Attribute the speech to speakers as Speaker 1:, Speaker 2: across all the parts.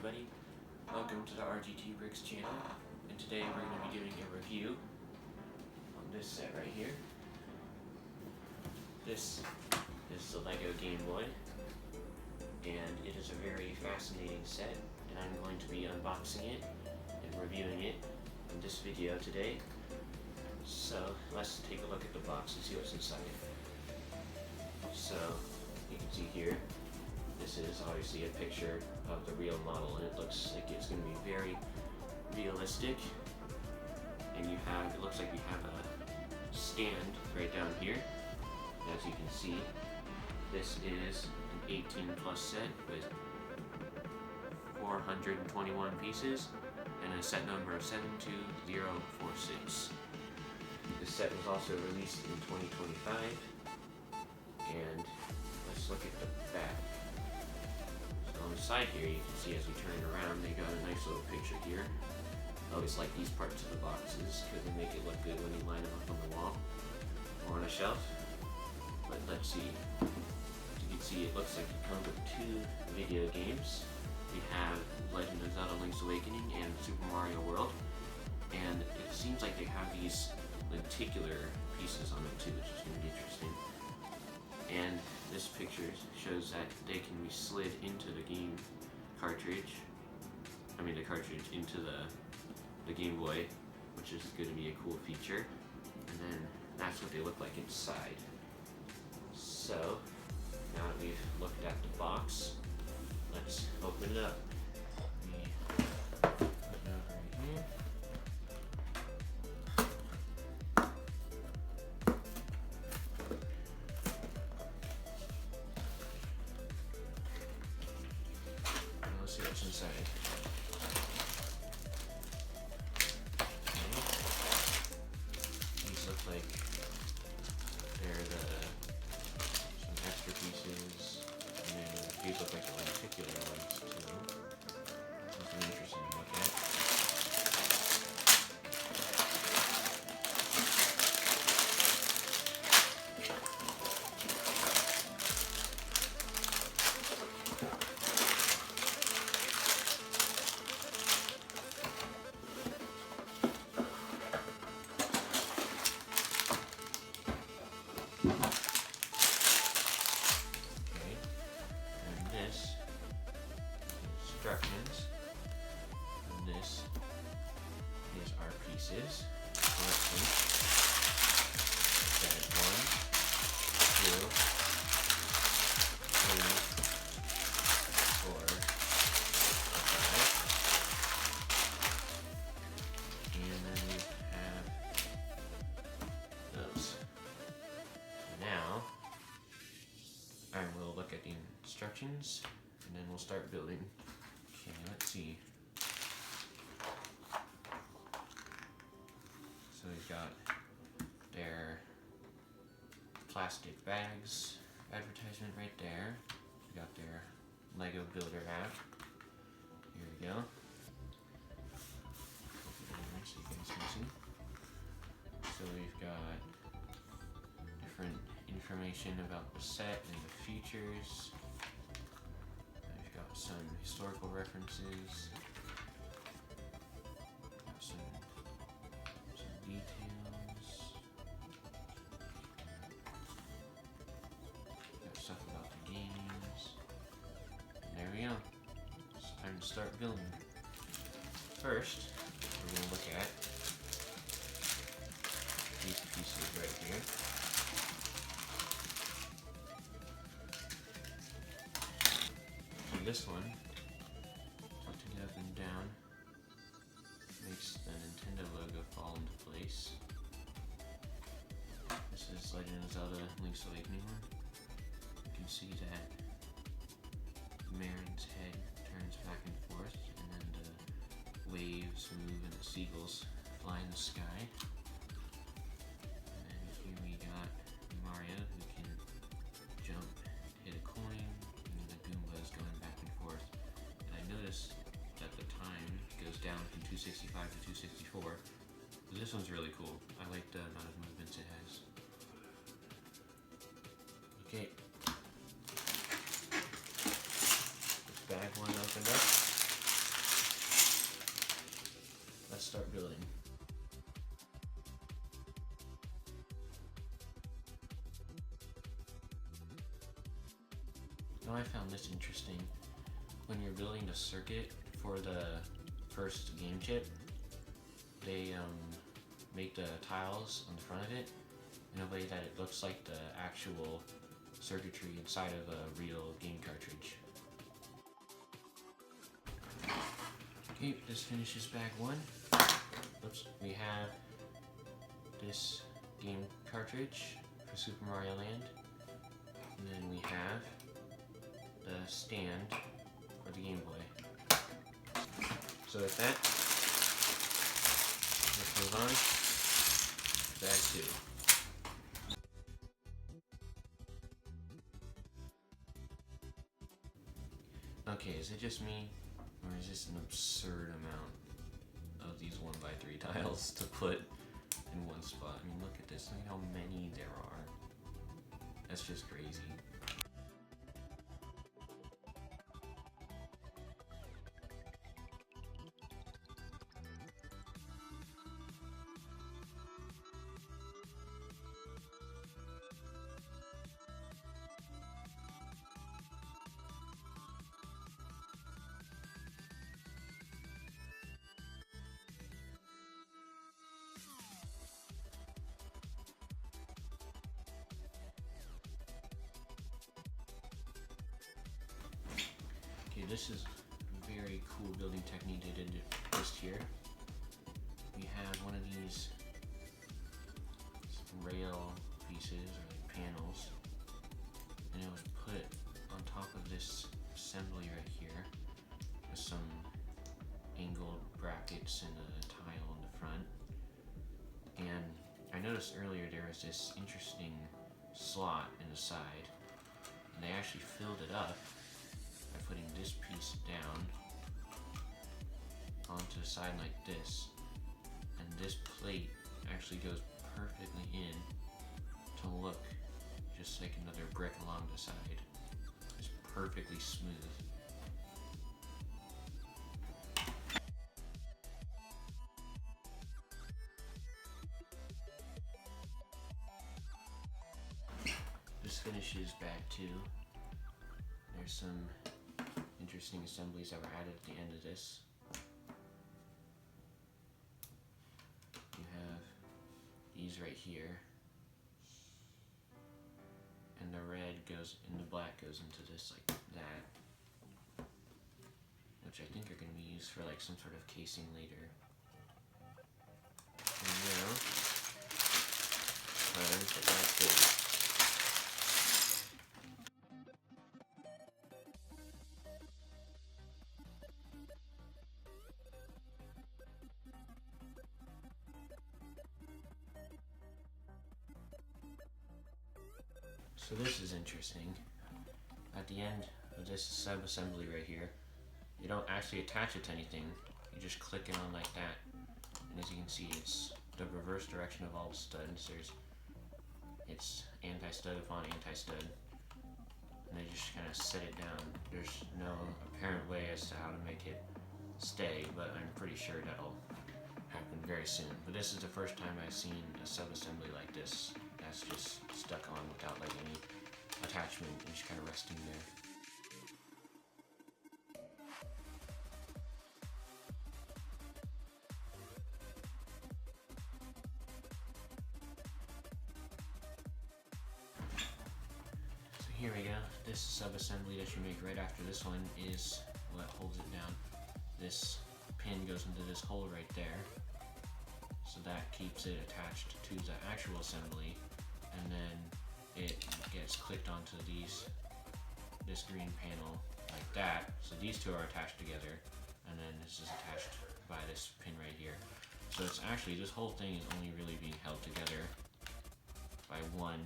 Speaker 1: everybody, welcome to the RGT Bricks channel, and today we're going to be doing a review on this set right here. This is the Lego Gameboy, and it is a very fascinating set, and I'm going to be unboxing it and reviewing it in this video today. So let's take a look at the box and see what's inside. So you can see here, this is obviously a picture of the real model, and it looks like it's going to be very realistic. And it looks like we have a stand right down here. As you can see, this is an 18 plus set with 421 pieces and a set number of 72046. This set was also released in 2025, and let's look at the back. So on the side here, you can see as we turn it around, they got a nice little picture here. I always like these parts of the boxes because they make it look good when you line them up on the wall or on a shelf. But let's see. As you can see, it looks like it comes with two video games. We have Legend of Zelda: Link's Awakening and Super Mario World. And it seems like they have these lenticular pieces on it too, which is going to be interesting. And this picture shows that they can be slid into the game cartridge. The cartridge into the Game Boy, which is going to be a cool feature. And then that's what they look like inside. So now that we've looked at the box, let's open it up. Put it over here. Let's see what's inside. Okay. These look like they're some extra pieces, and then these look like the lenticular ones too. Something interesting to look at. Instructions, and this is our pieces. So let's see. That is 1, 2, 3, 4, 5, and then we have those. So now, we'll look at the instructions, and then we'll start building. Okay, let's see. So we've got their plastic bags advertisement right there. We got their Lego Builder app. Here we go. So you guys can see. So we've got different information about the set and the features. Some historical references, got some details, got stuff about the games, and there we go. It's time to start building. First, we're going to look at these pieces right here. This one, tilting it up and down, makes the Nintendo logo fall into place. This is Legend of Zelda: Link's Awakening one. You can see that Marin's head turns back and forth, and then the waves move and the seagulls fly in the sky. And then here we got Mario, who can jump, hit a coin, and the Goombas going back and forth. And I noticed that the time goes down from 265 to 264. So this one's really cool. I like the amount of movements it has. Okay. This bag one opened up. So I found this interesting. When you're building the circuit for the first game chip, they make the tiles on the front of it in a way that it looks like the actual circuitry inside of a real game cartridge. Okay, this finishes bag one. Oops, we have this game cartridge for Super Mario Land, and then we have the stand for the Game Boy. So with that, let's move on to bag two. Okay, is it just me, or is this an absurd amount of these 1x3 tiles to put in one spot? I mean, look at this, look at how many there are. That's just crazy. Okay, this is a very cool building technique they did just here. We have one of these rail pieces, or like panels, and it was put on top of this assembly right here with some angled brackets and a tile in the front. And I noticed earlier there was this interesting slot in the side, and they actually filled it up by putting this piece down onto the side like this, and this plate actually goes perfectly in to look just like another brick along the side. It's perfectly smooth. This finishes bag two. There's some interesting assemblies that were added at the end of this. You have these right here, and the red goes and the black goes into this like that, which I think are going to be used for like some sort of casing later. And now, turn to bag four. So this is interesting. At the end of this sub-assembly right here, you don't actually attach it to anything. You just click it on like that. And as you can see, it's the reverse direction of all the studs. It's anti-stud upon anti-stud. And they just kind of set it down. There's no apparent way as to how to make it stay, but I'm pretty sure that'll happen very soon. But this is the first time I've seen a sub-assembly like this that's just stuck on without like any attachment and just kind of resting there. So here we go. This sub-assembly that you make right after this one is what holds it down. This pin goes into this hole right there, so that keeps it attached to the actual assembly, and then it gets clicked onto this green panel like that. So these two are attached together, and then this is attached by this pin right here. So it's actually, this whole thing is only really being held together by one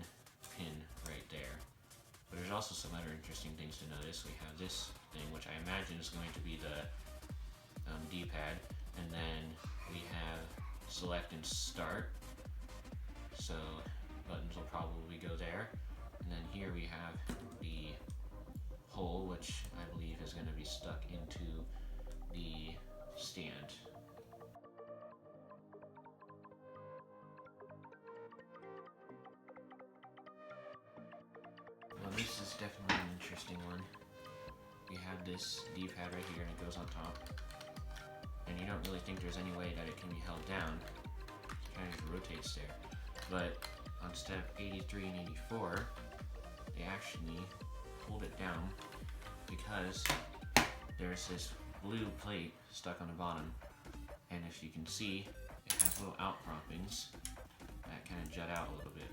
Speaker 1: pin right there. But there's also some other interesting things to notice. We have this thing, which I imagine is going to be the D-pad, and then we have select and start, so buttons will probably go there. And then here we have the hole, which I believe is going to be stuck into the stand. Well, this is definitely an interesting one. You have this D-pad right here and it goes on top. And you don't really think there's any way that it can be held down. It kind of just rotates there. But on step 83 and 84, they actually hold it down because there's this blue plate stuck on the bottom. And if you can see, it has little outcroppings that kind of jut out a little bit.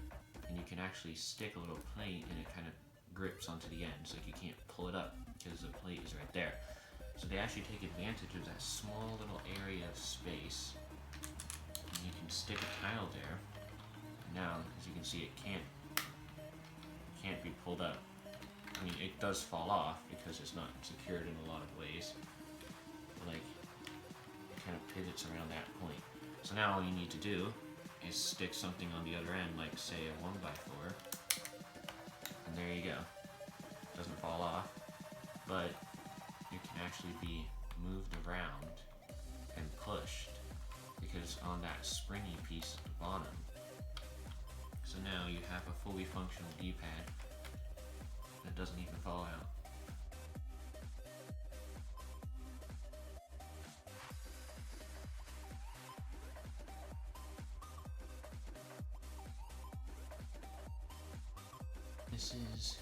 Speaker 1: And you can actually stick a little plate and it kind of grips onto the ends. Like you can't pull it up because the plate is right there. So they actually take advantage of that small little area of space. And you can stick a tile there. And now, as you can see, it can't be pulled up. I mean, it does fall off because it's not secured in a lot of ways. But like, it kind of pivots around that point. So now all you need to do is stick something on the other end, like say a 1x4, and there you go. Doesn't fall off, but it can actually be moved around and pushed because on that springy piece at the bottom. So now you have a fully functional D-pad that doesn't even fall out. This is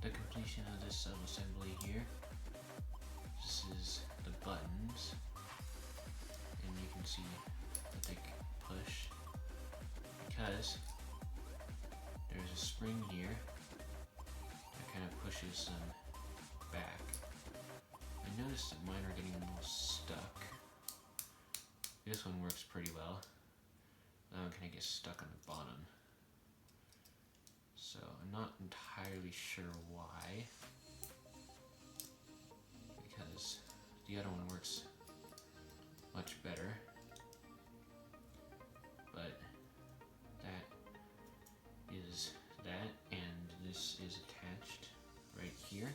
Speaker 1: the completion of this sub-assembly here. This is the buttons, and you can see that they push because there's a spring here that kind of pushes them back. I noticed that mine are getting a little stuck. This one works pretty well. That one kind of gets stuck on the bottom. So I'm not entirely sure why, because the other one works much better, but that is that, and this is attached right here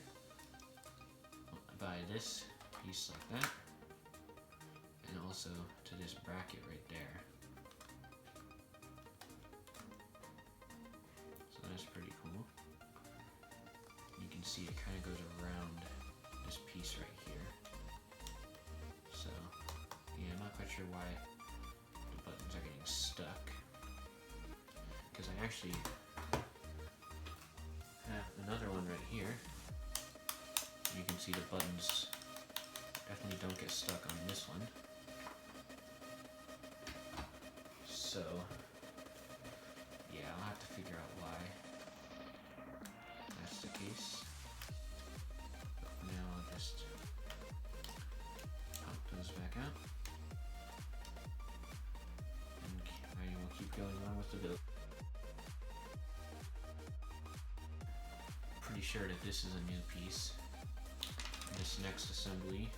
Speaker 1: by this piece like that, and also to this bracket right there. That's pretty cool. You can see it kind of goes around this piece right here. So, yeah, I'm not quite sure why the buttons are getting stuck. Because I actually have another one right here. You can see the buttons definitely don't get stuck on this one. So, yeah, I'll have to figure out why that's the case. But for now, I'll just pop those back out. And I will keep going on with the build. Pretty sure that this is a new piece. This next assembly,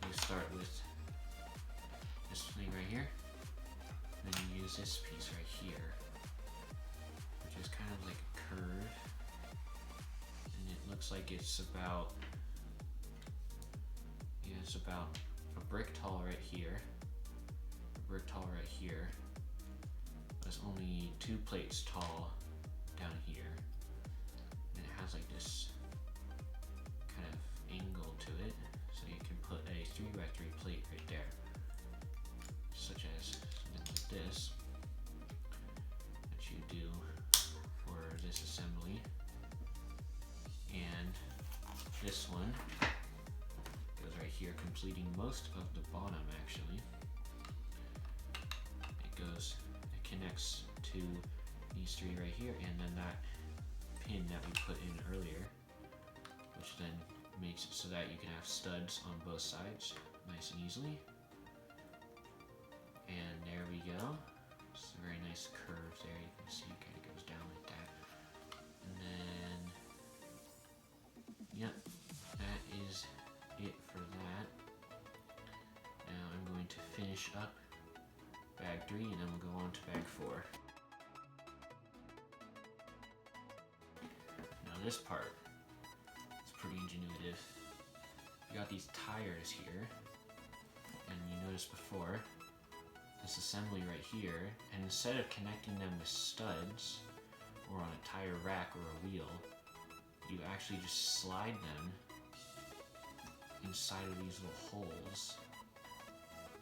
Speaker 1: you start with this thing right here. Then you use this piece right here, which is kind of like a curve, and it looks like it's about, yeah, it's about a brick tall right here, a brick tall right here, but it's only 2 plates tall down here, and it has like this kind of angle to it, so you can put a 3x3 plate right there, such as this that you do for this assembly, and this one goes right here, completing most of the bottom. Actually, it connects to these 3 right here, and then that pin that we put in earlier, which then makes it so that you can have studs on both sides nice and easily. And there we go. It's a very nice curve there. You can see it kind of goes down like that. And then, yep, that is it for that. Now I'm going to finish up bag 3 and then we'll go on to bag 4. Now this part is pretty ingenuitive. You got these tires here, and you noticed before, this assembly right here, and instead of connecting them with studs or on a tire rack or a wheel, you actually just slide them inside of these little holes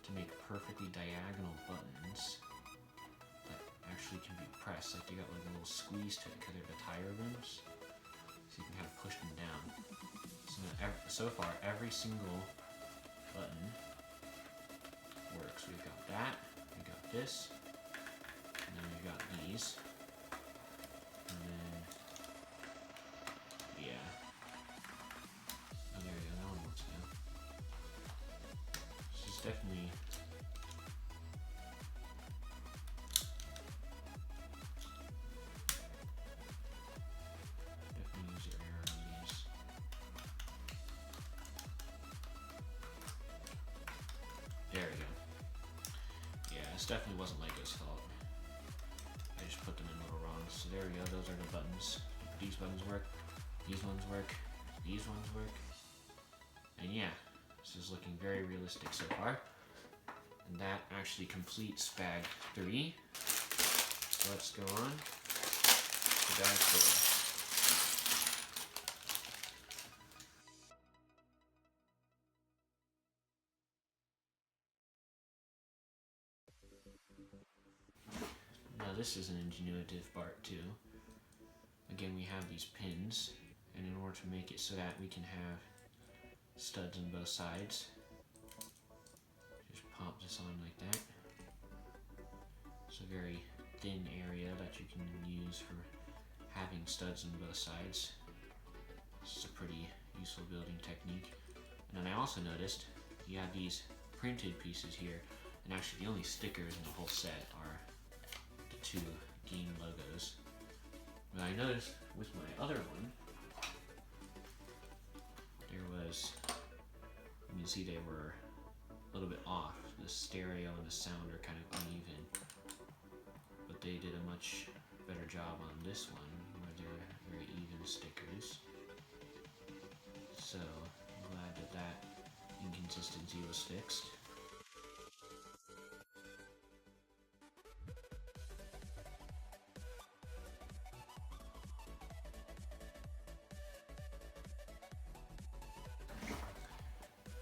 Speaker 1: to make perfectly diagonal buttons that actually can be pressed. Like, they got like a little squeeze to it because they're the tire rims, so you can kind of push them down. So far, every single button works. We've got that, we got this, and then we've got these, and then, yeah. Oh, there you go, that one works now. This is definitely user error on these. There we go. Yeah, this definitely wasn't Lego's fault. I just put them in little wrong. So there we go, those are the buttons. These buttons work, these ones work, these ones work. And yeah, this is looking very realistic so far. And that actually completes bag 3. So let's go on to bag 4. Now this is an ingenuitive part too. Again, we have these pins, and in order to make it so that we can have studs on both sides, just pop this on like that. It's a very thin area that you can use for having studs on both sides. This is a pretty useful building technique. And then I also noticed you have these printed pieces here, and actually the only stickers in the whole set are the 2 game logos. But I noticed with my other one, there was, you can see they were a little bit off. The stereo and the sound are kind of uneven. But they did a much better job on this one, where they're very even stickers. So I'm glad that that inconsistency was fixed.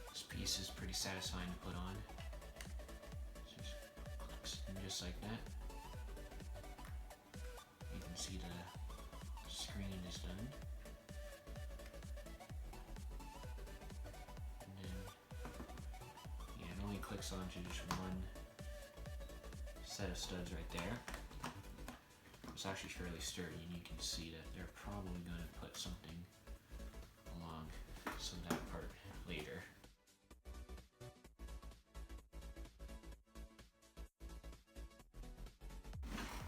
Speaker 1: This piece is pretty satisfying to put on. Just clicks in just like that. You can see the screen is done. And then, yeah, it only clicks onto just one set of studs right there. It's actually fairly sturdy, and you can see that they're probably going to put something along some of that part later.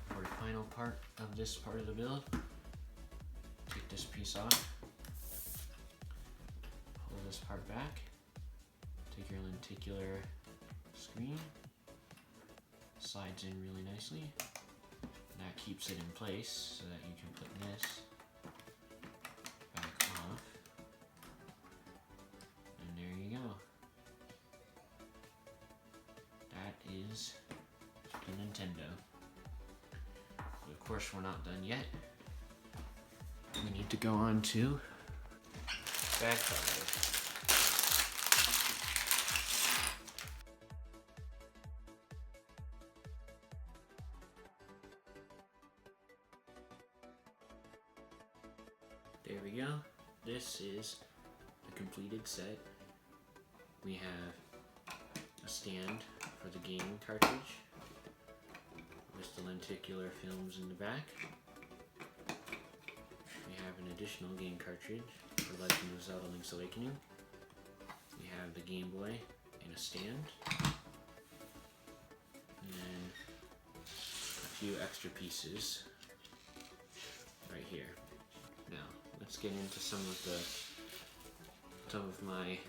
Speaker 1: For the final part of this part of the build, take this piece off, pull this part back, take your lenticular screen, slides in really nicely. That keeps it in place so that you can put this back off. And there you go. That is the Nintendo. But of course we're not done yet. We need to go on to bag 5. There we go. This is the completed set. We have a stand for the game cartridge with the lenticular films in the back. We have an additional game cartridge for Legend of Zelda Link's Awakening. We have the Game Boy in a stand. And then a few extra pieces right here. Now, let's get into some of my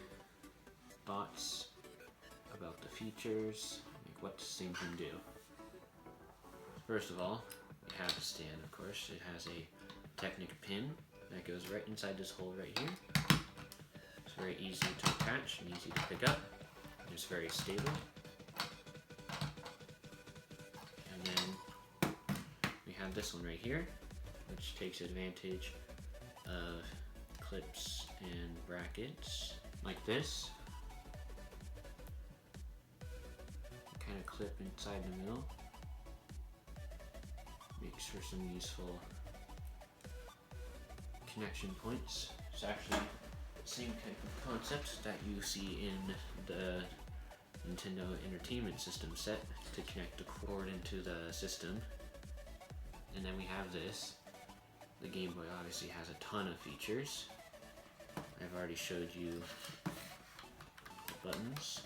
Speaker 1: thoughts about the features, like what this thing can do. First of all, we have the stand, of course. It has a Technic pin that goes right inside this hole right here. It's very easy to attach and easy to pick up. It's very stable. And then we have this one right here, which takes advantage of clips and brackets like this. Kind of clip inside the middle. Makes for some useful connection points. It's actually the same type of concept that you see in the Nintendo Entertainment System set to connect the cord into the system. And then we have this. The Game Boy obviously has a ton of features. I've already showed you the buttons.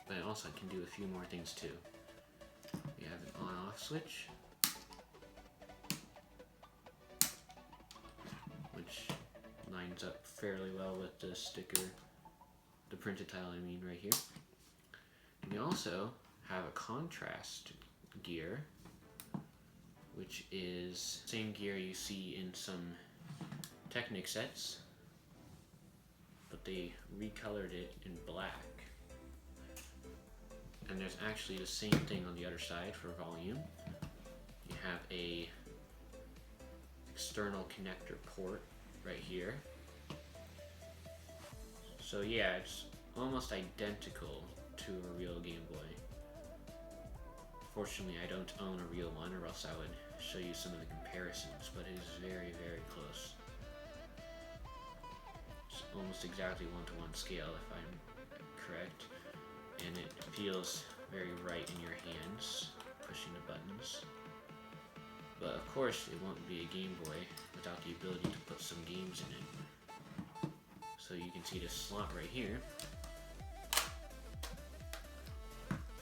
Speaker 1: But also I can do a few more things too. We have an on-off switch, which lines up fairly well with the sticker, the printed tile I mean right here. And we also have a contrast gear, which is the same gear you see in some Technic sets, but they recolored it in black. And there's actually the same thing on the other side for volume. You have a external connector port right here. So yeah, it's almost identical to a real Game Boy. Fortunately, I don't own a real one, or else I would show you some of the comparisons, but it is very, very close. It's almost exactly 1-to-1 scale, if I'm correct. And it feels very right in your hands, pushing the buttons. But of course, it won't be a Game Boy without the ability to put some games in it. So you can see this slot right here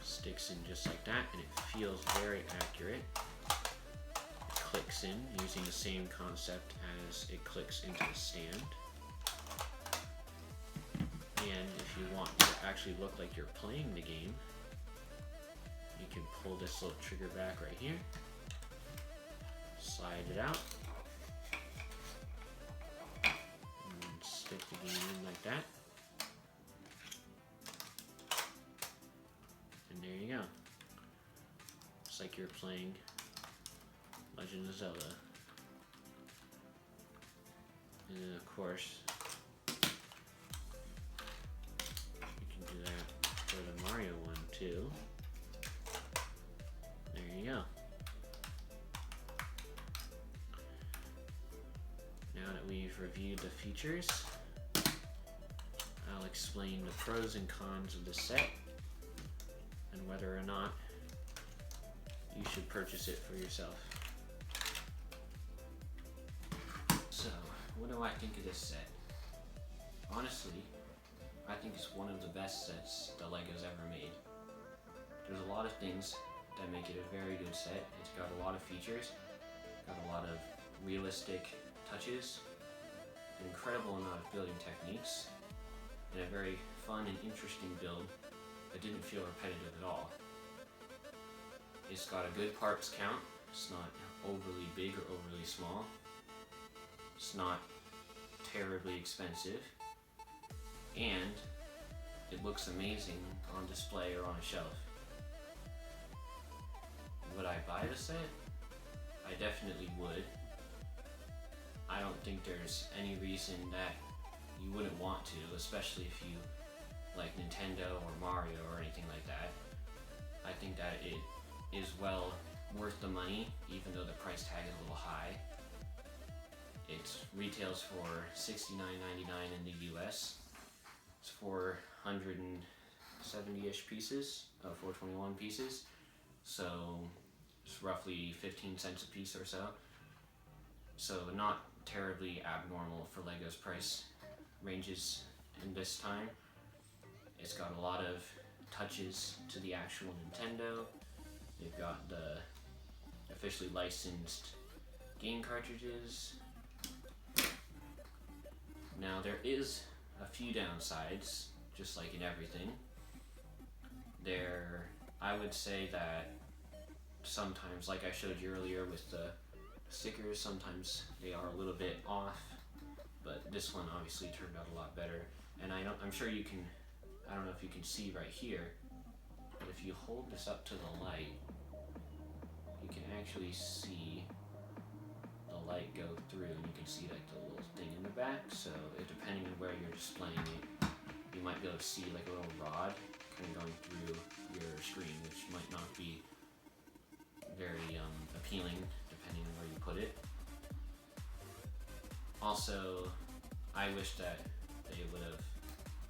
Speaker 1: sticks in just like that, and it feels very accurate. It clicks in using the same concept as it clicks into the stand. And if you want to actually look like you're playing the game, you can pull this little trigger back right here, slide it out, and stick the game in like that. And there you go. It's like you're playing Legend of Zelda. And then of course, for the Mario one too. There you go. Now that we've reviewed the features, I'll explain the pros and cons of the set and whether or not you should purchase it for yourself. So, what do I think of this set? Honestly, I think it's one of the best sets that Lego's ever made. There's a lot of things that make it a very good set. It's got a lot of features, got a lot of realistic touches, an incredible amount of building techniques, and a very fun and interesting build that didn't feel repetitive at all. It's got a good parts count. It's not overly big or overly small. It's not terribly expensive. And it looks amazing on display or on a shelf. Would I buy the set? I definitely would. I don't think there's any reason that you wouldn't want to, especially if you like Nintendo or Mario or anything like that. I think that it is well worth the money, even though the price tag is a little high. It retails for $69.99 in the US. It's 470-ish pieces, 421 pieces, so it's roughly 15 cents a piece or so. So not terribly abnormal for Lego's price ranges in this time. It's got a lot of touches to the actual Nintendo. They've got the officially licensed game cartridges. Now there is a few downsides, just like in everything. I would say that sometimes, like I showed you earlier with the stickers, sometimes they are a little bit off, but this one obviously turned out a lot better. And I'm sure you can, I don't know if you can see right here, but if you hold this up to the light, you can actually see the light go through, and you can see like the little thing in the back. So depending on where you're displaying it, you might be able to see like a little rod kind of going through your screen, which might not be very appealing depending on where you put it. Also, I wish that they would have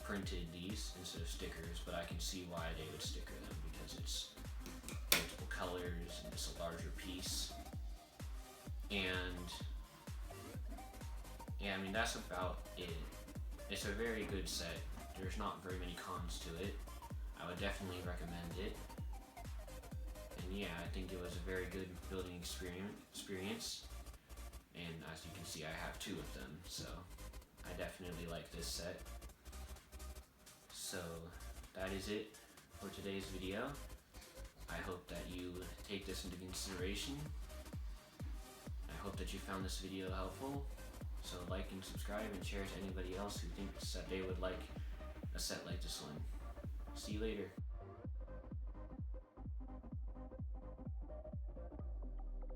Speaker 1: printed these instead of stickers, but I can see why they would sticker them, because it's multiple colors and it's a larger piece. And yeah, I mean, that's about it. It's a very good set. There's not very many cons to it. I would definitely recommend it. And yeah, I think it was a very good building experience. And as you can see, I have 2 of them, so I definitely like this set. So that is it for today's video. I hope that you take this into consideration. I hope that you found this video helpful. So like and subscribe and share to anybody else who thinks that they would like a set like this one. See you later.